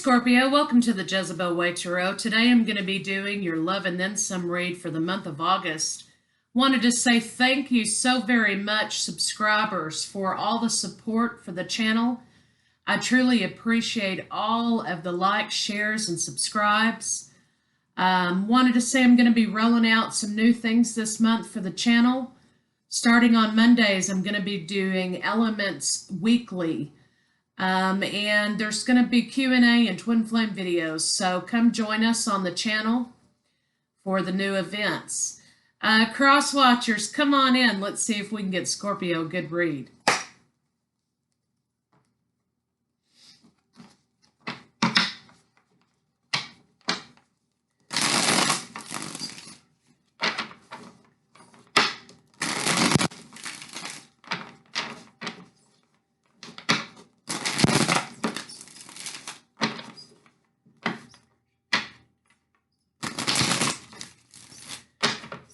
Scorpio, welcome to the Jezebel Way Tarot. Today I'm going to be doing your love and then some read for the month of August. Wanted to say thank you so very much, subscribers, for all the support for the channel. I truly appreciate all of the likes, shares, and subscribes. Wanted to say I'm going to be rolling out some new things this month for the channel. Starting on Mondays, I'm going to be doing Elements weekly. And there's going to be Q&A and Twin Flame videos, so come join us on the channel for the new events. Cross watchers, come on in. Let's see if we can get Scorpio a good read.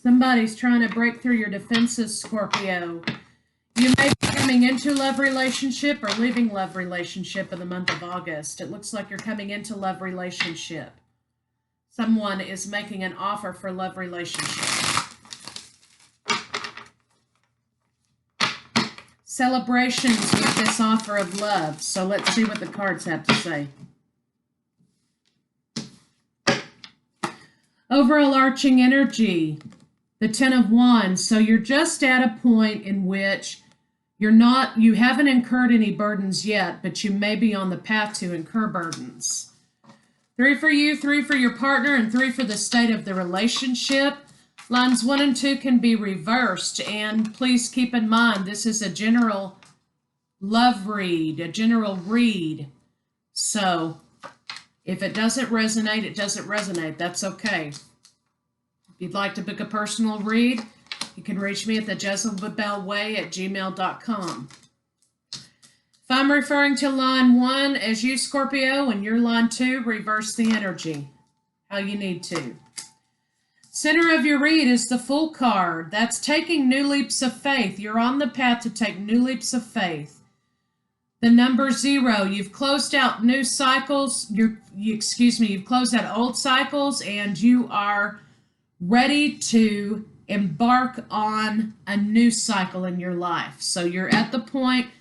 Somebody's trying to break through your defenses, Scorpio. You may be coming into a love relationship or leaving love relationship in the month of August. It looks like you're coming into love relationship. Someone is making an offer for love relationship. Celebrations with this offer of love. So let's see what the cards have to say. Overall arching energy. The Ten of Wands. So you're just at a point in which you haven't incurred any burdens yet, but you may be on the path to incur burdens. 3 for you, 3 for your partner, and 3 for the state of the relationship. Lines 1 and 2 can be reversed, and please keep in mind this is a general love read, a general read. So if it doesn't resonate, it doesn't resonate. That's okay. If you'd like to book a personal read, you can reach me at the jezebelway@gmail.com. If I'm referring to line 1 as you, Scorpio, and your line 2, reverse the energy how you need to. Center of your read is the Fool card. That's taking new leaps of faith. You're on the path to take new leaps of faith. The number 0, you've closed out new cycles. You've closed out old cycles, and you are ready to embark on a new cycle in your life. So you're at the point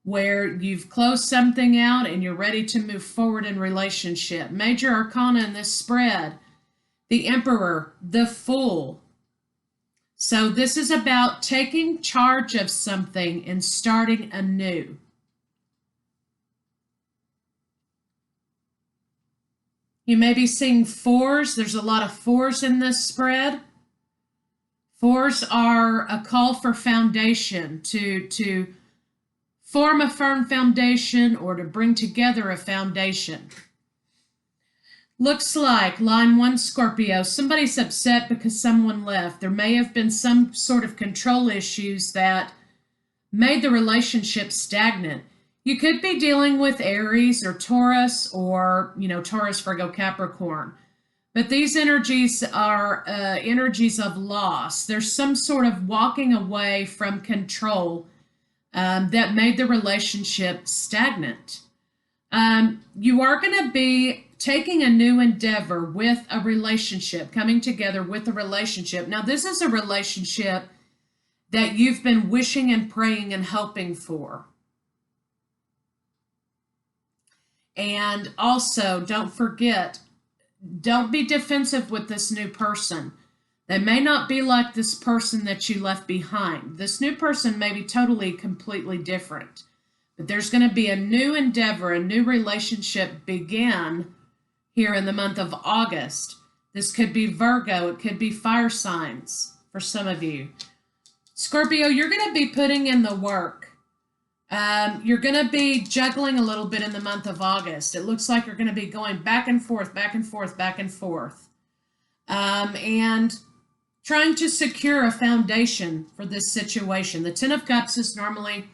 where you've closed something out and you're ready to move forward in relationship. Major arcana in this spread, the Emperor, the Fool. So this is about taking charge of something and starting anew. You may be seeing 4s. There's a lot of 4s in this spread. 4s are a call for foundation, to form a firm foundation or to bring together a foundation. Looks like, line 1, Scorpio, somebody's upset because someone left. There may have been some sort of control issues that made the relationship stagnant. You could be dealing with Aries or Taurus or, Taurus, Virgo, Capricorn. But these energies are energies of loss. There's some sort of walking away from control that made the relationship stagnant. You are going to be taking a new endeavor with a relationship, coming together with a relationship. Now, this is a relationship that you've been wishing and praying and hoping for. And also, don't forget, don't be defensive with this new person. They may not be like this person that you left behind. This new person may be totally, completely different. But there's going to be a new endeavor, a new relationship begin here in the month of August. This could be Virgo. It could be fire signs for some of you. Scorpio, you're going to be putting in the work. You're going to be juggling a little bit in the month of August. It looks like you're going to be going back and forth, back and forth, back and forth. And trying to secure a foundation for this situation. The 10 of Cups is normally,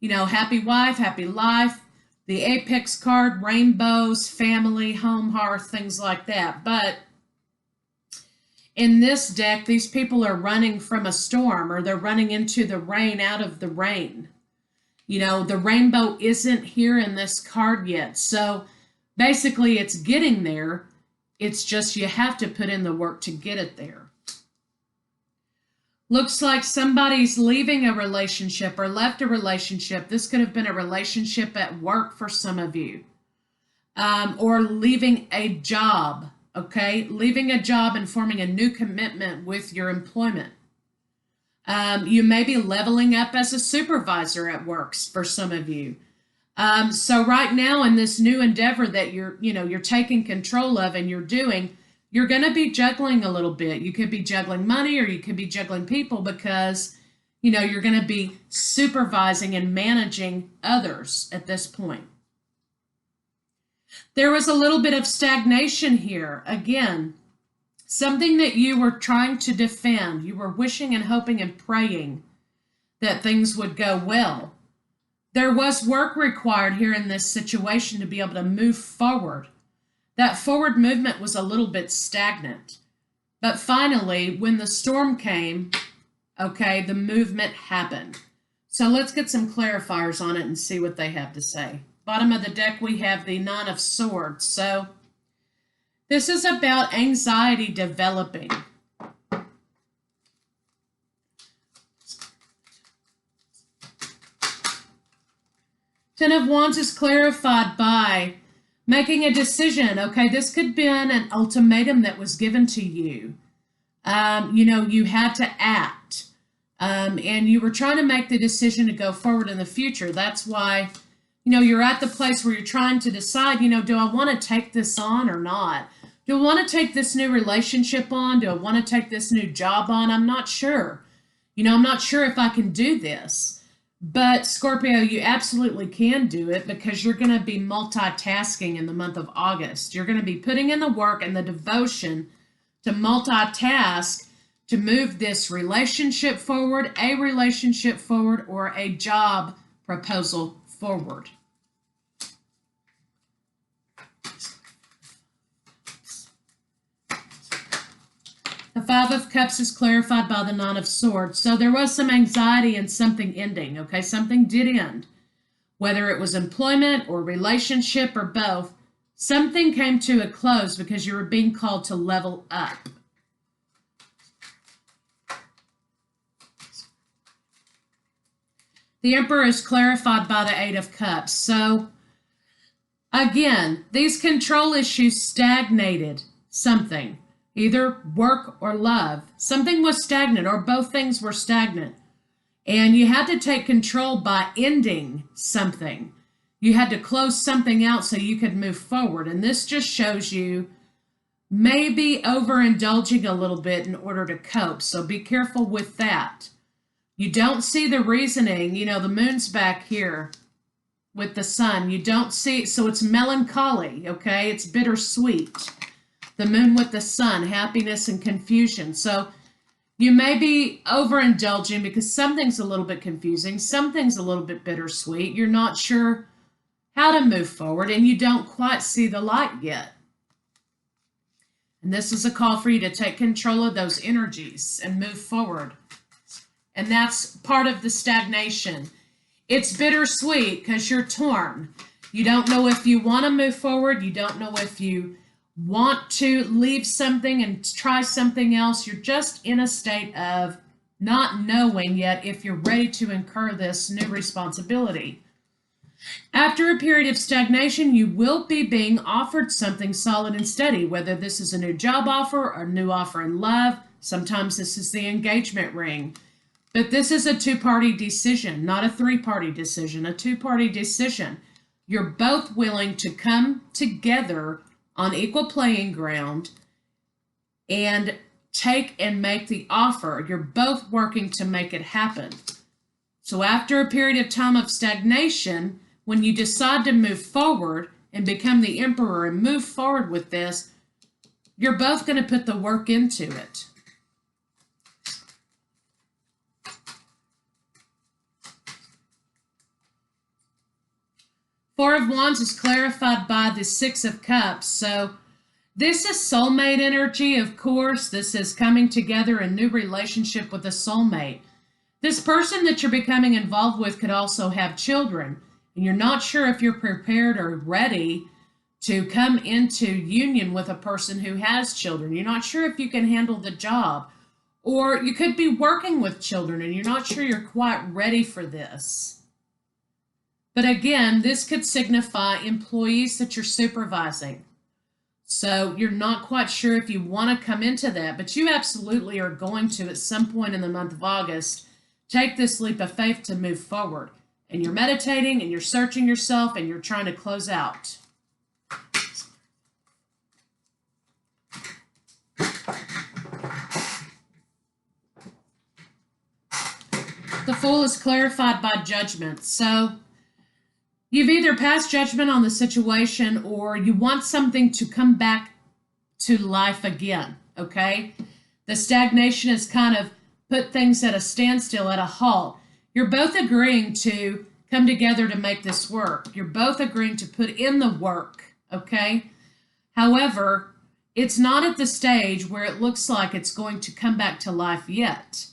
happy wife, happy life. The Apex card, rainbows, family, home, hearth, things like that. But in this deck, these people are running from a storm, or they're running into the rain, out of the rain. The rainbow isn't here in this card yet. So Basically, it's getting there. It's just you have to put in the work to get it there. Looks like somebody's leaving a relationship or left a relationship. This could have been a relationship at work for some of you, or leaving a job, okay? Leaving a job and forming a new commitment with your employment. You may be leveling up as a supervisor at works for some of you. So right now in this new endeavor that you're taking control of and you're doing, you're going to be juggling a little bit. You could be juggling money or you could be juggling people because, you're going to be supervising and managing others at this point. There was a little bit of stagnation here. Again, something that you were trying to defend. You were wishing and hoping and praying that things would go well. There was work required here in this situation to be able to move forward. That forward movement was a little bit stagnant. But finally, when the storm came, okay, the movement happened. So let's get some clarifiers on it and see what they have to say. Bottom of the deck, we have the Nine of Swords. So this is about anxiety developing. Ten of Wands is clarified by making a decision. Okay, this could have been an ultimatum that was given to you. You had to act. And you were trying to make the decision to go forward in the future. That's why, you're at the place where you're trying to decide, do I want to take this on or not? Do I want to take this new relationship on? Do I want to take this new job on? I'm not sure. I'm not sure if I can do this. But Scorpio, you absolutely can do it because you're going to be multitasking in the month of August. You're going to be putting in the work and the devotion to multitask to move this relationship forward, or a job proposal forward. The Five of Cups is clarified by the Nine of Swords. So there was some anxiety and something ending, okay? Something did end. Whether it was employment or relationship or both, something came to a close because you were being called to level up. The Emperor is clarified by the Eight of Cups. So, again, these control issues stagnated something. Either work or love. Something was stagnant or both things were stagnant. And you had to take control by ending something. You had to close something out so you could move forward. And this just shows you maybe overindulging a little bit in order to cope. So be careful with that. You don't see the reasoning. The moon's back here with the sun. You don't see, so it's melancholy, okay? It's bittersweet. The moon with the sun, happiness and confusion. So you may be overindulging because something's a little bit confusing. Something's a little bit bittersweet. You're not sure how to move forward and you don't quite see the light yet. And this is a call for you to take control of those energies and move forward. And that's part of the stagnation. It's bittersweet because you're torn. You don't know if you want to move forward. You don't know if you want to leave something and try something else. You're just in a state of not knowing yet if you're ready to incur this new responsibility. After a period of stagnation, you will be being offered something solid and steady, whether this is a new job offer or a new offer in love. Sometimes this is the engagement ring. But this is a two-party decision, not a three-party decision, a two-party decision. You're both willing to come together on equal playing ground and take and make the offer. You're both working to make it happen. So after a period of time of stagnation, when you decide to move forward and become the Emperor and move forward with this, you're both going to put the work into it. Four of Wands is clarified by the Six of Cups. So this is soulmate energy, of course. This is coming together a new relationship with a soulmate. This person that you're becoming involved with could also have children. And you're not sure if you're prepared or ready to come into union with a person who has children. You're not sure if you can handle the job. Or you could be working with children and you're not sure you're quite ready for this. But again, this could signify employees that you're supervising. So you're not quite sure if you want to come into that, but you absolutely are going to, at some point in the month of August, take this leap of faith to move forward. And you're meditating and you're searching yourself and you're trying to close out. The Fool is clarified by judgment. So you've either passed judgment on the situation or you want something to come back to life again, okay? The stagnation has kind of put things at a standstill, at a halt. You're both agreeing to come together to make this work. You're both agreeing to put in the work, okay? However, it's not at the stage where it looks like it's going to come back to life yet.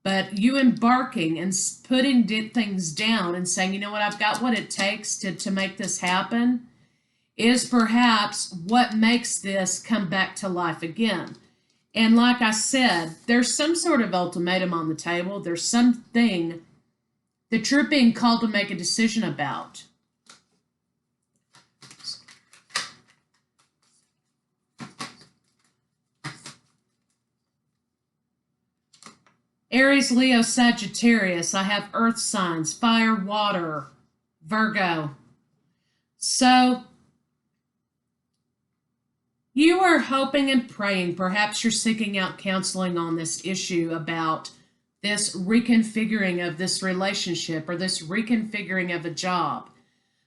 But you embarking and putting things down and saying, you know what, I've got what it takes to make this happen, is perhaps what makes this come back to life again. And like I said, there's some sort of ultimatum on the table. There's something that you're being called to make a decision about. Aries, Leo, Sagittarius. I have earth signs, fire, water, Virgo. So you are hoping and praying. Perhaps you're seeking out counseling on this issue about this reconfiguring of this relationship or this reconfiguring of a job.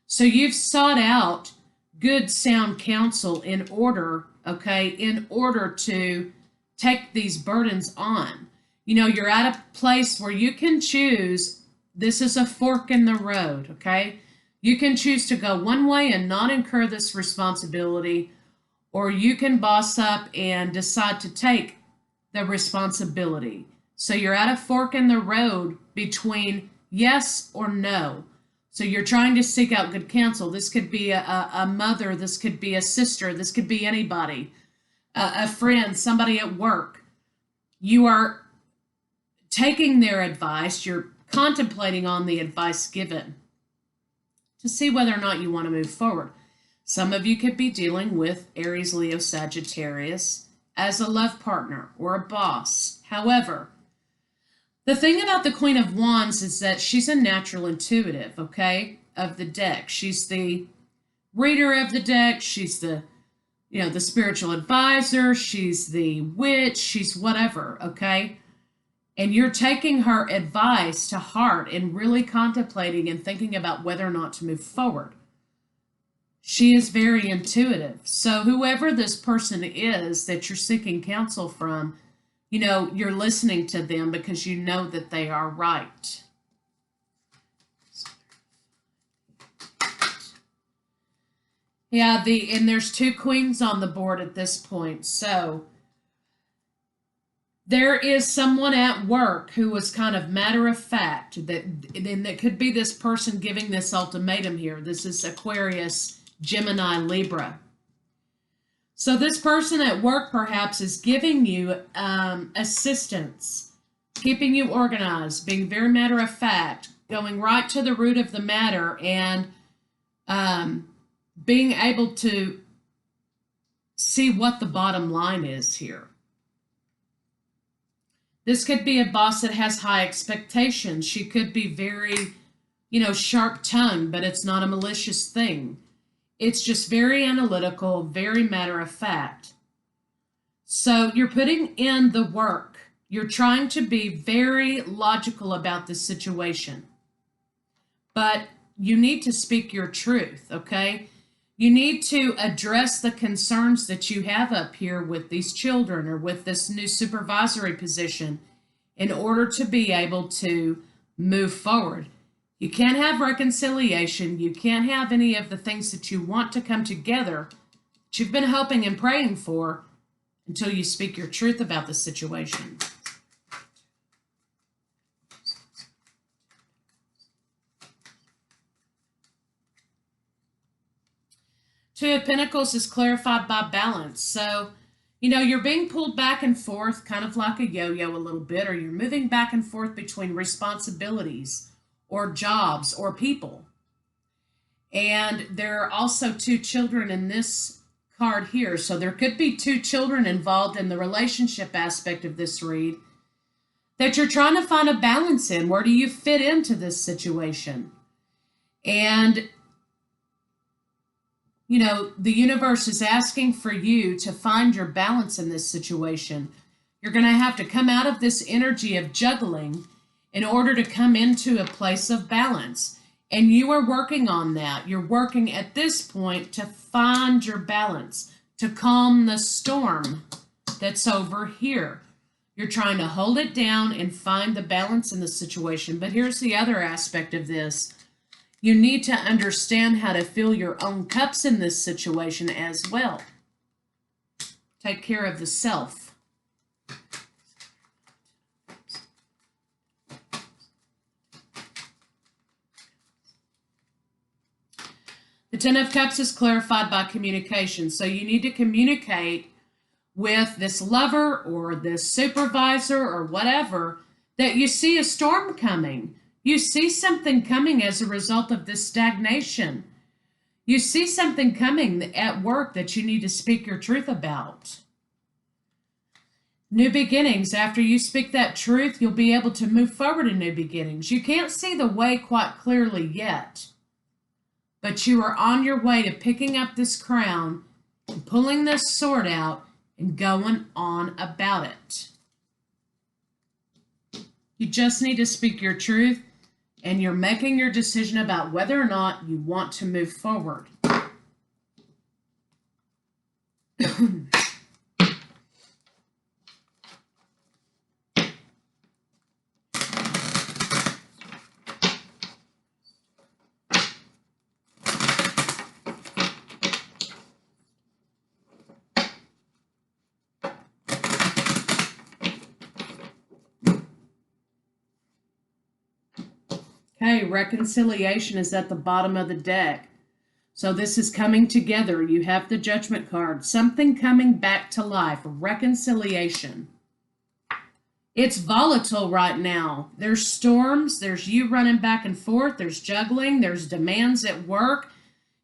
So you've sought out good, sound counsel in order to take these burdens on. You know, you're at a place where you can choose. This is a fork in the road, okay? You can choose to go one way and not incur this responsibility, or you can boss up and decide to take the responsibility. So you're at a fork in the road between yes or no. So you're trying to seek out good counsel. This could be a mother, this could be a sister, this could be anybody, a friend, somebody at work. You are taking their advice, you're contemplating on the advice given to see whether or not you want to move forward. Some of you could be dealing with Aries, Leo, Sagittarius as a love partner or a boss. However, the thing about the Queen of Wands is that she's a natural intuitive, okay, of the deck. She's the reader of the deck. She's the spiritual advisor. She's the witch. She's whatever, okay? And you're taking her advice to heart and really contemplating and thinking about whether or not to move forward. She is very intuitive. So whoever this person is that you're seeking counsel from, you're listening to them because you know that they are right. Yeah, and there's two queens on the board at this point. So there is someone at work who was kind of matter of fact that could be this person giving this ultimatum here. This is Aquarius, Gemini, Libra. So this person at work perhaps is giving you assistance, keeping you organized, being very matter of fact, going right to the root of the matter, and being able to see what the bottom line is here. This could be a boss that has high expectations. She could be very, sharp-tongued, but it's not a malicious thing. It's just very analytical, very matter of fact. So you're putting in the work. You're trying to be very logical about this situation. But you need to speak your truth, okay? You need to address the concerns that you have up here with these children or with this new supervisory position in order to be able to move forward. You can't have reconciliation. You can't have any of the things that you want to come together that you've been hoping and praying for until you speak your truth about the situation. Two of Pentacles is clarified by balance. So, you're being pulled back and forth, kind of like a yo-yo a little bit, or you're moving back and forth between responsibilities or jobs or people. And there are also two children in this card here. So there could be two children involved in the relationship aspect of this read that you're trying to find a balance in. Where do you fit into this situation? And, the universe is asking for you to find your balance in this situation. You're going to have to come out of this energy of juggling in order to come into a place of balance. And you are working on that. You're working at this point to find your balance, to calm the storm that's over here. You're trying to hold it down and find the balance in the situation. But here's the other aspect of this. You need to understand how to fill your own cups in this situation as well. Take care of the self. The Ten of Cups is clarified by communication. So you need to communicate with this lover or this supervisor or whatever that you see a storm coming. You see something coming as a result of this stagnation. You see something coming at work that you need to speak your truth about. New beginnings. After you speak that truth, you'll be able to move forward in new beginnings. You can't see the way quite clearly yet, but you are on your way to picking up this crown and pulling this sword out and going on about it. You just need to speak your truth, and you're making your decision about whether or not you want to move forward. Okay, reconciliation is at the bottom of the deck. So this is coming together. You have the Judgment card. Something coming back to life. Reconciliation. It's volatile right now. There's storms. There's you running back and forth. There's juggling. There's demands at work.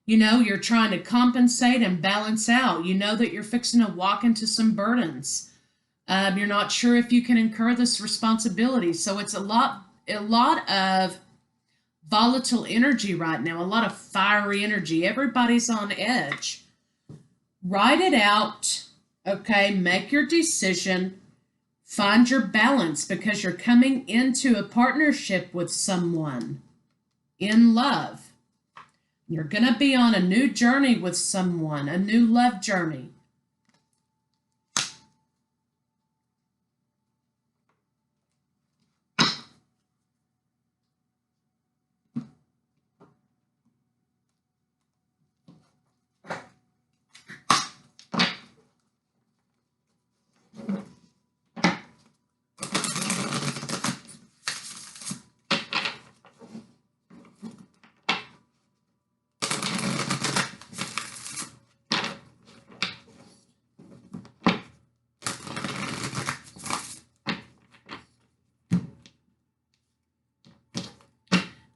You're trying to compensate and balance out. You know that you're fixing to walk into some burdens. You're not sure if you can incur this responsibility. So it's a lot of volatile energy right now, a lot of fiery energy. Everybody's on edge. Write it out, okay? Make your decision. Find your balance, because you're coming into a partnership with someone in love. You're going to be on a new journey with someone, a new love journey.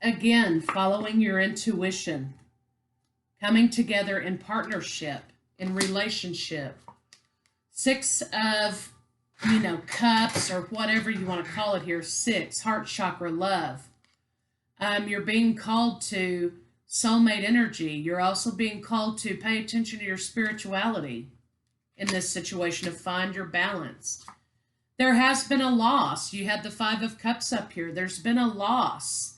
Again, following your intuition, coming together in partnership, in relationship. Six of, cups, or whatever you want to call it here. Six, heart chakra, love. You're being called to soulmate energy. You're also being called to pay attention to your spirituality in this situation, to find your balance. There has been a loss. You had the Five of Cups up here. There's been a loss.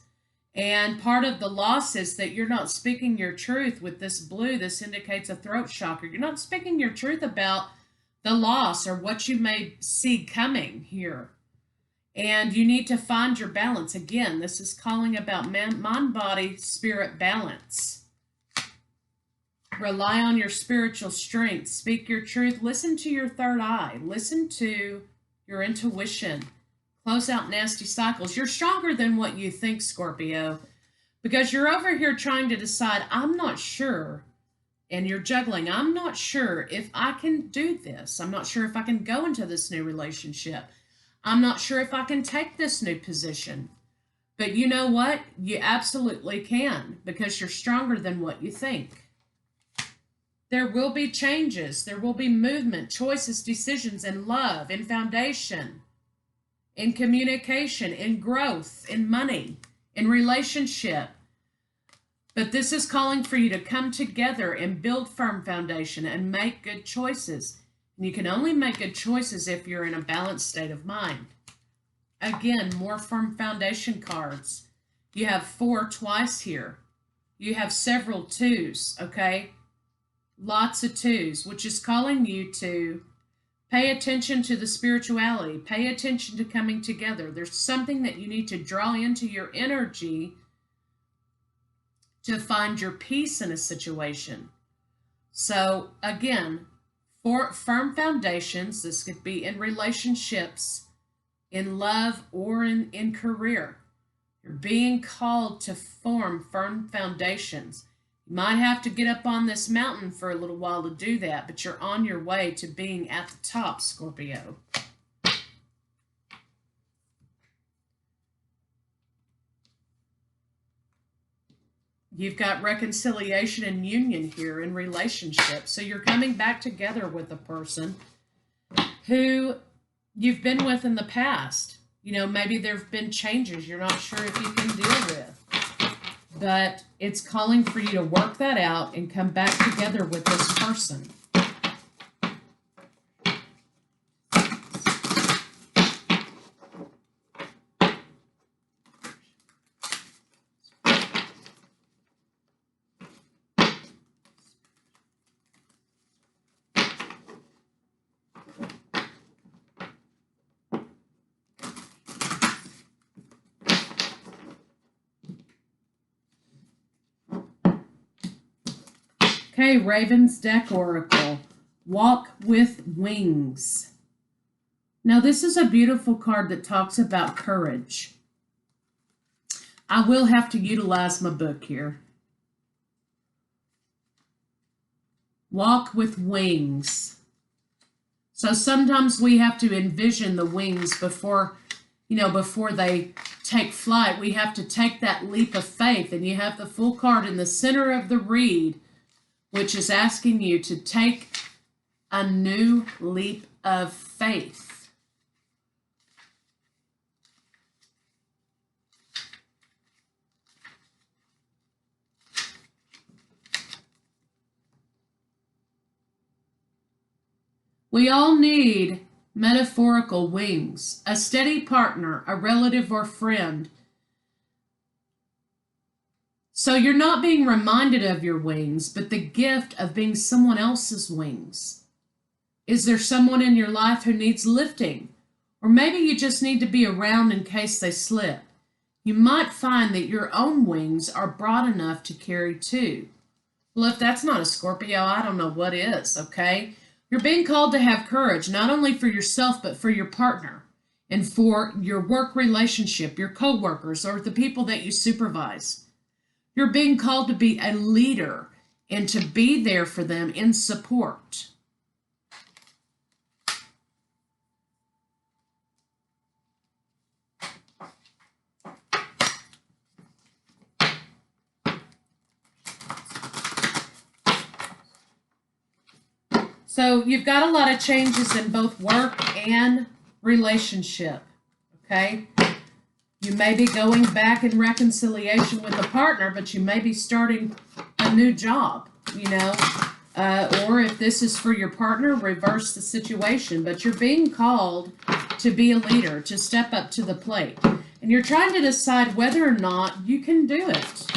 And part of the loss is that you're not speaking your truth with this blue. This indicates a throat chakra. You're not speaking your truth about the loss or what you may see coming here. And you need to find your balance. Again, this is calling about mind, body, spirit balance. Rely on your spiritual strength. Speak your truth. Listen to your third eye. Listen to your intuition. Close out nasty cycles. You're stronger than what you think, Scorpio, because you're over here trying to decide, I'm not sure and you're juggling. I'm not sure if I can do this. I'm not sure if I can go into this new relationship. I'm not sure if I can take this new position. But you know what? You absolutely can, because you're stronger than what you think. There will be changes. There will be movement, choices, decisions in love, in foundation, in communication, in growth, in money, in relationship. But this is calling for you to come together and build firm foundation and make good choices. And you can only make good choices if you're in a balanced state of mind. Again, more firm foundation cards. You have 4 twice here. You have several 2s, okay? Lots of 2s, which is calling you to pay attention to the spirituality. Pay attention to coming together. There's something that you need to draw into your energy to find your peace in a situation. So again, for firm foundations, this could be in relationships, in love, or in career. You're being called to form firm foundations. You might have to get up on this mountain for a little while to do that, but you're on your way to being at the top, Scorpio. You've got reconciliation and union here in relationships. So you're coming back together with a person who you've been with in the past. You know, maybe there have been changes you're not sure if you can deal with. But it's calling for you to work that out and come back together with this person. Okay, Raven's Deck Oracle, Walk with Wings. Now, this is a beautiful card that talks about courage. I will have to utilize my book here. Walk with wings. So sometimes we have to envision the wings before they take flight. We have to take that leap of faith, and you have the full card in the center of the read, which is asking you to take a new leap of faith. We all need metaphorical wings, a steady partner, a relative or friend. So you're not being reminded of your wings, but the gift of being someone else's wings. Is there someone in your life who needs lifting? Or maybe you just need to be around in case they slip. You might find that your own wings are broad enough to carry too. Well, if that's not a Scorpio, I don't know what is, okay? You're being called to have courage, not only for yourself, but for your partner and for your work relationship, your co-workers, or the people that you supervise. You're being called to be a leader and to be there for them in support. So you've got a lot of changes in both work and relationship, okay? You may be going back in reconciliation with a partner, but you may be starting a new job, or if this is for your partner, reverse the situation. But you're being called to be a leader, to step up to the plate. And you're trying to decide whether or not you can do it.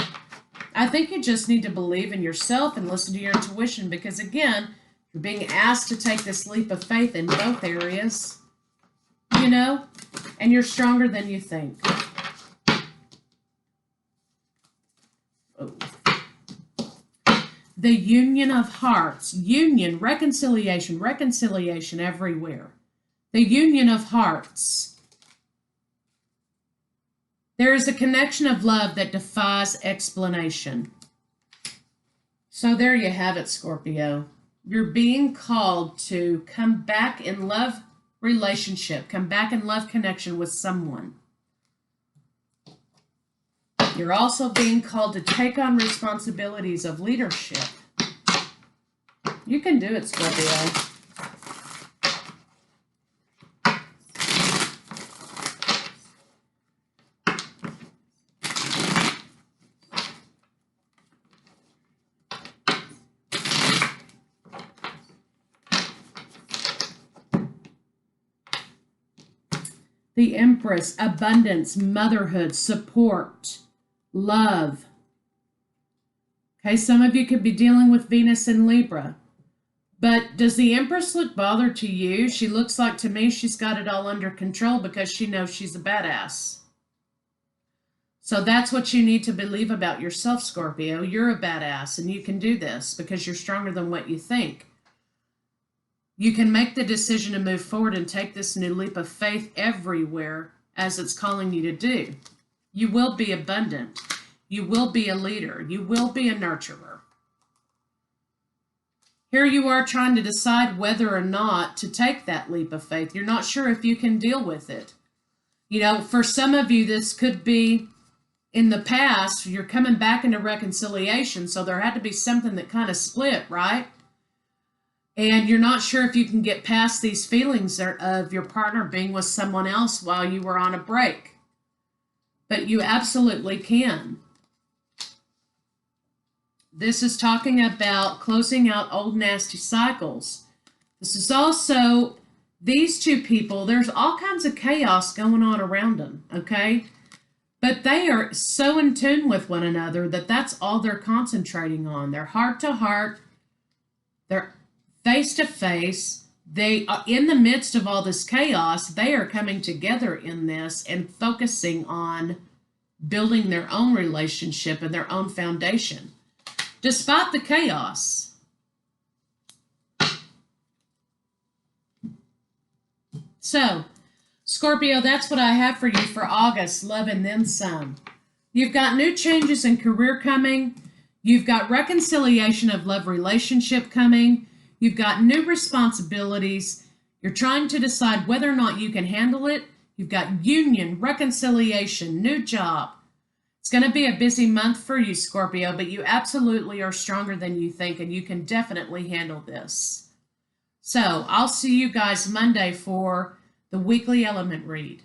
I think you just need to believe in yourself and listen to your intuition, because again, you're being asked to take this leap of faith in both areas, and you're stronger than you think. Oh. The union of hearts, union, reconciliation everywhere. The union of hearts. There is a connection of love that defies explanation. So there you have it, Scorpio. You're being called to come back in love relationship, come back in love connection with someone. You're also being called to take on responsibilities of leadership. You can do it, Scorpio. The Empress, abundance, motherhood, support, love. Okay, some of you could be dealing with Venus in Libra. But does the Empress look bothered to you? She looks like to me she's got it all under control because she knows she's a badass. So that's what you need to believe about yourself, Scorpio. You're a badass and you can do this because you're stronger than what you think. You can make the decision to move forward and take this new leap of faith everywhere as it's calling you to do. You will be abundant. You will be a leader. You will be a nurturer. Here you are trying to decide whether or not to take that leap of faith. You're not sure if you can deal with it. You know, for some of you, this could be in the past, you're coming back into reconciliation, so there had to be something that kind of split, right? And you're not sure if you can get past these feelings of your partner being with someone else while you were on a break. But you absolutely can. This is talking about closing out old nasty cycles. This is also, these two people, there's all kinds of chaos going on around them, okay? But they are so in tune with one another that that's all they're concentrating on. They're heart to heart. They're face to face. They are in the midst of all this chaos. They are coming together in this and focusing on building their own relationship and their own foundation, despite the chaos. So, Scorpio, that's what I have for you for August, love and then some. You've got new changes in career coming. You've got reconciliation of love relationship coming. You've got new responsibilities. You're trying to decide whether or not you can handle it. You've got union, reconciliation, new job. It's going to be a busy month for you, Scorpio, but you absolutely are stronger than you think, and you can definitely handle this. So I'll see you guys Monday for the weekly element read.